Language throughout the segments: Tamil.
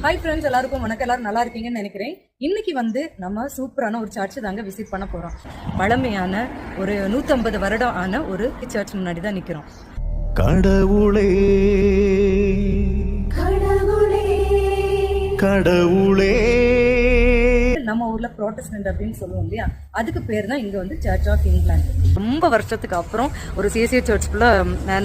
ஹாய் ஃப்ரெண்ட்ஸ், எல்லாருக்கும் வணக்கம். எல்லாரும் நல்லா இருக்கீங்கன்னு நினைக்கிறேன். இன்னைக்கு நம்ம சூப்பரான ஒரு சர்ச் தாங்க விசிட் பண்ண போறோம். பழமையான ஒரு 150 வருடம் ஆன ஒரு சர்ச் முன்னாடி தான் நிக்கிறோம். கடவுளே கடவுளே நம்ம ஊர்ல ப்ரோட்டஸ்டன்ட் அப்படின்னு சொல்லுவோம் இல்லையா, அதுக்கு பேர் தான் இங்க சர்ச் ஆஃப் இங்கிலாந்து. ரொம்ப வருஷத்துக்கு அப்புறம் ஒரு சிஎஸ்ஐ சர்ச்சுக்குள்ள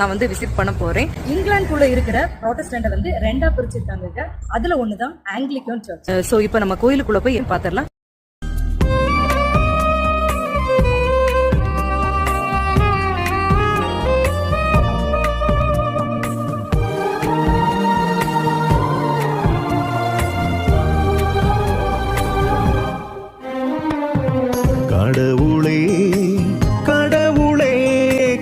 நான் விசிட் பண்ண போறேன். இங்கிலாந்துக்குள்ள இருக்கிற ப்ரோட்டஸ்டன்ட் ரெண்டா பிரிச்சிருக்காங்க. அதுல ஒண்ணுதான் ஆங்கிலிக்கன் சர்ச். சோ இப்போ நம்ம கோயிலுக்குள்ள போய் பாத்திரலாம். கடவுளே கடவுளே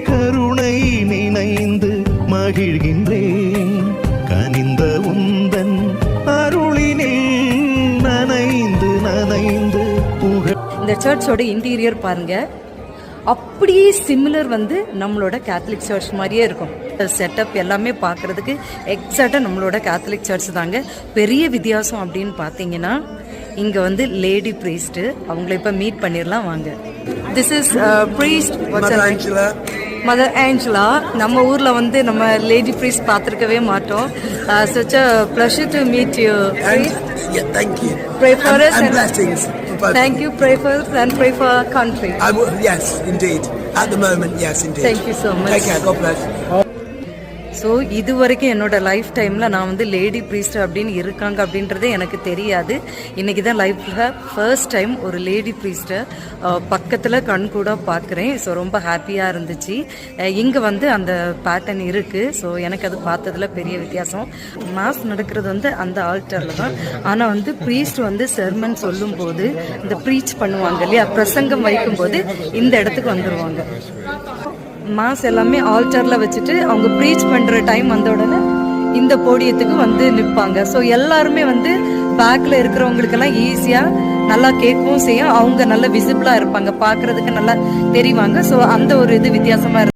கருணை நினைந்து மகிழ்கின்றேன், கனிந்த உந்தன் அருளினில் நனைந்து நனைந்து புகழ். இந்த சர்ச்சோட இன்டீரியர் பாருங்க, அப்படியே சிமிலர் நம்மளோட கேத்தலிக் சர்ச் மாதிரியே இருக்கும். செட்டப் எல்லாமே பார்க்கறதுக்கு எக்ஸாக்டா நம்மளோட கேத்தலிக் சர்ச் தாங்க. பெரிய வித்தியாசம் அப்படின்னு பார்த்தீங்கன்னா, இங்க லேடி பிரீஸ்ட், அவங்கள இப்ப மீட் பண்ணிடலாம் வாங்க. This is priest mother Angela. நம்ம ஊர்ல நம்ம லேடி பிரீஸ்ட் பார்த்திருக்கவே மாட்டோம். such a pleasure to meet you. Yeah, thank you. Pray for us and blessings for both. Thank you. Pray for us and pray for our country. Yes, indeed. At the moment, yes, indeed. Thank you so much. Take care. God bless. So இது வரைக்கும் என்னோட லைஃப் டைமில் நான் லேடி ப்ரீஸ்ட் அப்படின்னு இருக்காங்க அப்படின்றதே எனக்கு தெரியாது. இன்றைக்கி தான் லைஃப்பில் ஃபர்ஸ்ட் டைம் ஒரு லேடி ப்ரீஸ்ட்டை பக்கத்தில் கண் கூட பார்க்குறேன். ஸோ ரொம்ப ஹாப்பியாக இருந்துச்சு. இங்கே அந்த பேட்டர்ன் இருக்குது. ஸோ எனக்கு அது பார்த்ததில் பெரிய வித்தியாசம். மாஸ் நடக்கிறது அந்த ஆல்டரில் தான். ஆனால் ப்ரீஸ்ட் செர்மன் சொல்லும்போது இந்த ப்ரீச் பண்ணுவாங்க இல்லையா, பிரசங்கம் வைக்கும்போது இந்த இடத்துக்கு வந்துடுவாங்க. மாஸ் எல்லாமே ஆல்டர்ல வச்சுட்டு அவங்க ப்ரீச் பண்ற டைம் வந்த உடனே இந்த போடியத்துக்கு நிற்பாங்க. ஸோ எல்லாருமே பேக்ல இருக்கிறவங்களுக்கெல்லாம் ஈஸியா நல்லா கேட்கவும் செய்யும். அவங்க நல்லா விசிபிளா இருப்பாங்க, பார்க்கறதுக்கு நல்லா தெரிவாங்க. ஸோ அந்த ஒரு இது வித்தியாசமா இருக்கு.